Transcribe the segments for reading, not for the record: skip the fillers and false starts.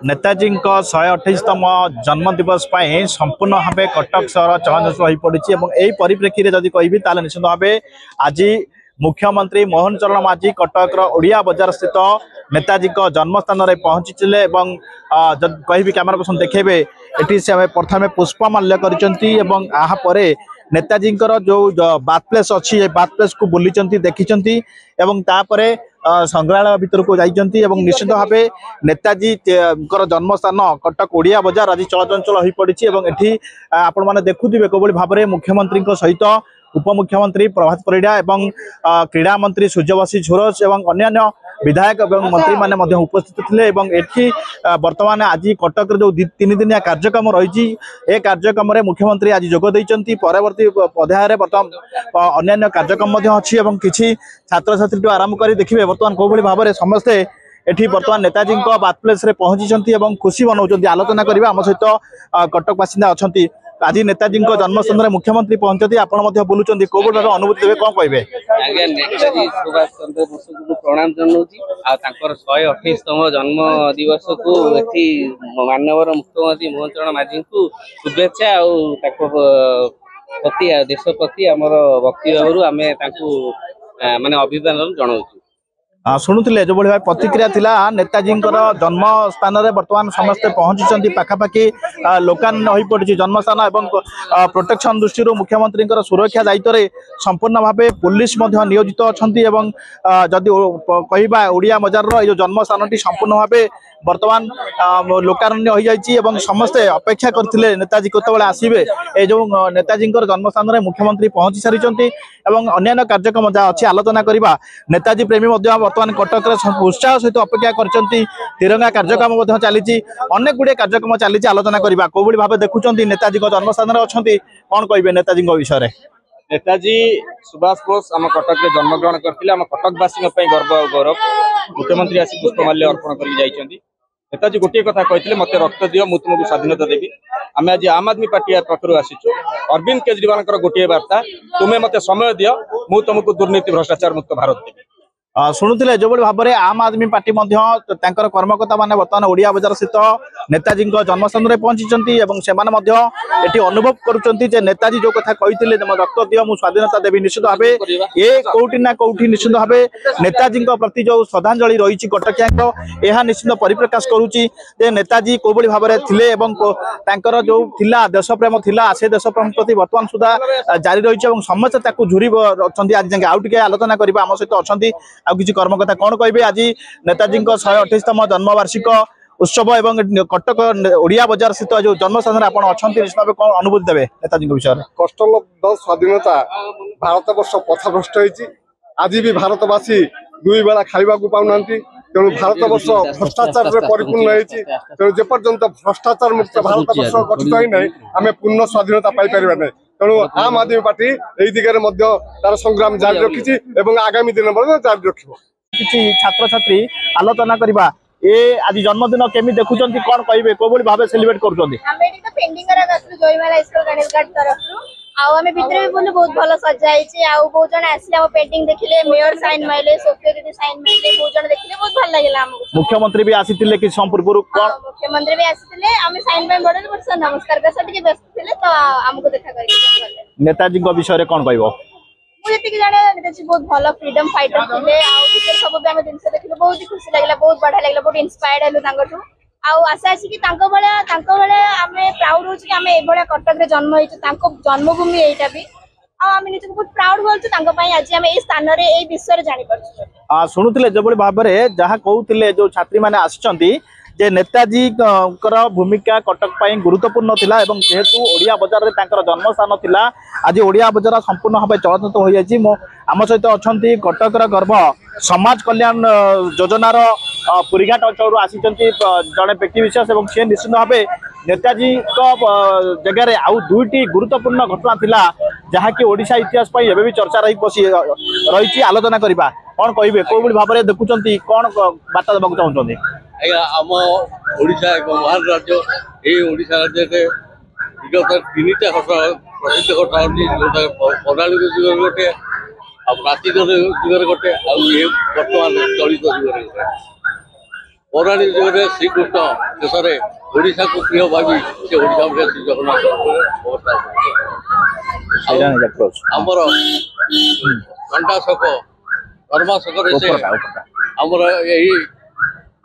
नेताजी 128तम जन्मदिवस संपूर्ण भाव कटक सहर चलनचल हो पड़ी यही परिप्रेक्षी में जदि कहि निश्चित भाव आज मुख्यमंत्री मोहन चरण माझी कटक ओडिया बजार स्थित नेताजी जन्मस्थान में पहुंची कहि कैमरा पर्सन देखेबे एटी से प्रथम पुष्पमाल्य कर नेताजी जो बाथ प्लेस अच्छी बाथ प्लेस को बुली देखी संग्रहालय भीतर को जाइए निश्चित भाव नेताजी जन्मस्थान कटक ओडिया बजार आज चलचंचल हो पड़ी आपण मैंने देखुवे कौन भाव में मुख्यमंत्री सहित उपमुख्यमंत्री प्रभात परिड़ा एवं क्रीड़ा मंत्री सूर्यवंशी झुरस एवं अन्य विधायक एवं मंत्री माने उपस्थित थे एठी वर्तमान आज कटक जो 3 दिनिया कार्यक्रम रही कार्यक्रम में मुख्यमंत्री आज जोगद परवर्ती अध्याय बर्तमान अन्य कार्यक्रम अच्छी किसी छात्र छात्री आरंभ कर देखिए बर्तमान कौन भाव में समस्ते एठी बर्तमान नेताजी बाथ प्लेस पहुंची खुशी मनाऊँ आलोचना करवा आम सहित कटक बासिंदा अच्छा आज नेताजी जन्मस्थान में मुख्यमंत्री पहुंचती आपड़ बुलूँ कौन भाव अनुभूति देवे कौन कहे नेताजी सुभाष चंद्र बोस को प्रणाम जनाऊँगी 128तम जन्म दिवस को मानवर मुख्यमंत्री मोहन चरण माझी को शुभेच्छा प्रति देश प्रति आमर भक्ति भाव आम माने अभिवादन जनाऊँ शुणुले जो भाई प्रतिक्रिया थिला नेताजी जन्म स्थान में बर्तमान समस्ते पहुंची पाखापाखि लोकान हो पड़ी जन्मस्थान और प्रोटेक्शन दृष्टि मुख्यमंत्री सुरक्षा दायित्व में संपूर्ण भाव पुलिस नियोजित अच्छा जदि कह ओडिया बजार जो जन्मस्थान संपूर्ण भाव बर्तमान लोकारण्य हो जाए समस्ते अपेक्षा करते नेताजी केतबेले आसवे ये जो नेताजी जन्मस्थान में मुख्यमंत्री पहुंची सारी अन्य कार्यक्रम जहाँ अच्छी आलोचना करवा नेताजी प्रेमी बर्तमान कटक उत्साह सहित अपेक्षा कर तिरंगा कार्यक्रम चली अनेक गुड़े कार्यक्रम चली आलोचना करवा कौन भाव देखुं नेताजी जन्मस्थान में अच्छा कौन कहे नेताजी विषय में नेताजी सुभाष बोस आम कटक में जन्मग्रहण करते आम कटकवासी गर्व और गौरव मुख्यमंत्री आसी पुष्पमाल्य अर्पण कर नेताजी गोटे कथा कहते मत रक्त दियो मु तुमको स्वाधीनता देवी आम आज आम आदमी पार्टी पक्षर आसीचु अरविंद केजरीवाल गोटे वार्ता तुम्हें मत समय दियो मु तुमको दुर्नीति भ्रष्टाचार मुक्त भारत देवी शुणुले जो भाव में आम आदमी पार्टी कर्मकर्ता मैंने बर्तमान ओडिया बजार स्थित नेताजी जन्मस्थान में पहुंची से अनुभव करुँचे नेताजी जो कथा कहते रक्त दियो मु स्वाधीनता देवी निश्चित भाव ये कौटी ना कौटी निश्चित भाव नेताजी प्रति जो श्रद्धांजलि रही कटकिया यह निश्चित परिप्रकाश करुच्ची नेताजी कौन भाव में थे जो देशप्रेम थिला से देशप्रेम प्रति बर्तमान सुधा जारी रही समस्ते झुरी अच्छा आज आउ टे आलोचना करवा आम सहित अच्छा आउ किसी कर्मकर्ता कौन कहे आज नेताजी 128तम जन्मवार्षिक उत्सव एवं कटक ओडिया बजार स्थित जो जन्मस्थान में अच्छा निश्चित भाव कौन अनुभूति देवे नेताजी विषय में कष्टलब्ध स्वाधीनता भारत वर्ष पथभ्रष्ट होती आज भी भारतवासी दुई बेला खाइबा को पाऊना तेणु भारत वर्ष भ्रष्टाचार परिपूर्ण होती तेणु जेपर्यंत भ्रष्टाचार मुक्त भारत वर्ष गठित ही ना आम पूर्ण स्वाधीनता पाइपर ना तेणु आम आदमी पार्टी यही दिगरे तार संग्राम जारी रखी आगामी दिन जारी रख किसी छात्र छात्री आलोचना करवा ये आज जन्मदिन केमी देखुं कौन कहे कौन भाव सेलिब्रेट आमे भितर भी बोले बहुत भल सजाई आउ बहुत जन आसिले हम पेंटिंग देखिले मेयर साइन माइले सोफिया दीदी साइन माइले बहुत जन देखिले बहुत भल लागला हमको मुख्यमंत्री भी आसीतिले कि संपूर्ण कोन मुख्यमंत्री भी आसीतिले हम साइन बाय बडल बस नमस्कार का सब के व्यस्त थिले तो हमको देखा करी नेताजी को विषय रे कोन कहबो मुझे ठीक जाने नेताजी बहुत भल फ्रीडम फाइटर थिले आउ भितर सब भी हम दिन से देखिले बहुत खुशी लागला बहुत बढ़िया लागला बहुत इंस्पायर्ड हेलु तांगठु आउ आशा अछि कि तांको बेले आमे प्राउड होछि कि आमे एभळा कटक रे जन्म होइछु तांको जन्मभूमि एटा भी आ आमे निजको बहुत प्राउड होछु तांको पई आज आमे ए स्थान रे ए विषय रे जानि परछु सुनुतिले जेबळी भाव रे जहा कहउतिले जो छात्री माने आछंती जे नेताजी भूमिका कटक पाई गुरुत्वपूर्ण थिला एवं जेहेतु ओडिया बजार रे तांकर जन्मस्थान थिला आज ओडिया बजार संपूर्ण भाव चलचित हो जाई मो आम सहित अच्छा कटक गर्व समाज कल्याण योजनार पुरीघाट अंचल आसी जड़े व्यक्ति विशेष और सी निश्चित भाव नेताजी जगह आउ दुईटी गुरुत्वपूर्ण घटना थिला जहाँकि ओडिशा इतिहास एवं भी चर्चा रही आलोचना करवा कौन कहे कौन भाव में देखुं कौन बार्ता देवाक चाहते आम ओडिशा एक महान राज्य ये ओडिशा राज्य विगत 3टा घटना प्रसिद्ध घटना पौराणिक जुग गोटे प्राचीन जुगर गोटे बर्तमान चलित जुगर गोटे पौराणिक जुग में श्रीकृष्ण शेष में ओडिशा को प्रिय भावी से ओडिशा में श्री जगन्नाथ आमर कंटाशक धर्माशक से आमर यही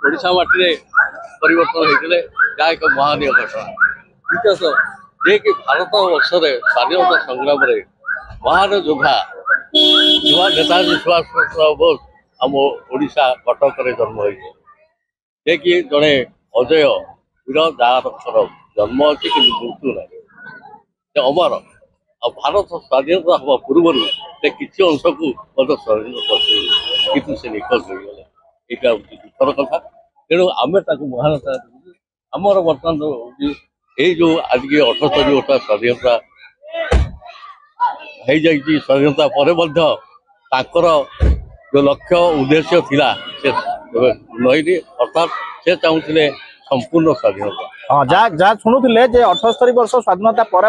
ओडिशा माटी परिवर्तन होते जहाँ एक महानीय घटना इतिहास जे कि भारत वर्ष स्वाधीनता संग्राम महान योद्धा नेताजी सुभाष चंद्र बोस आम ओडिशा कटक जन्म होते जे कि जड़े अजय वीर जार जन्म अच्छी कि मृत्यु ना अमर आ भारत स्वाधीनता हवा पूर्व किसी अंश को स्वाधीन कितु से निखोज हो गले यहाँ दुखर कथा तेणु आम महानता आमर बर्तमान ये जो आज के 78 वर्ष स्वाधीनता हो जाए स्वाधीनता पर जो लक्ष्य उद्देश्य थिला से नहीं अर्थात से चाहूले संपूर्ण स्वाधीनता। हाँ जहाँ शुणुले 78 वर्ष स्वाधीनता पर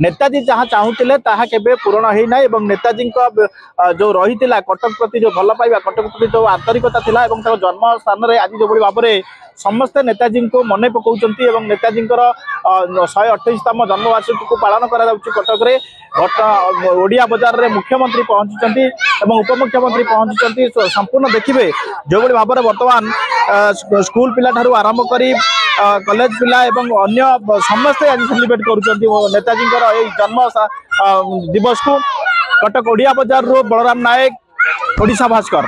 नेताजी जहाँ चाहूले ताहा केबे पूरण होना और नेताजी जो रही कटक प्रति जो भल पाइबा कटक प्रति जो आंतरिकता थिला एवं जन्म स्थान में आज जो भाव में समस्ते नेताजी को मन पकाउछंती एवं नेताजी 128तम जन्मवार्षिकी को पालन करा कटक रे ओडिया बजार रे मुख्यमंत्री पहुंची एवं उपमुख्यमंत्री पहुंची संपूर्ण देखिए जो भाव में बर्तमान स्कूल पिला ठारू आरंभ करी कॉलेज पिला एवं अन्य समस्ते आज सेलिब्रेट करुछंती नेताजी जन्म दिवस को कटक ओडिया बजार रो बलराम नायक ओडिशा भास्कर।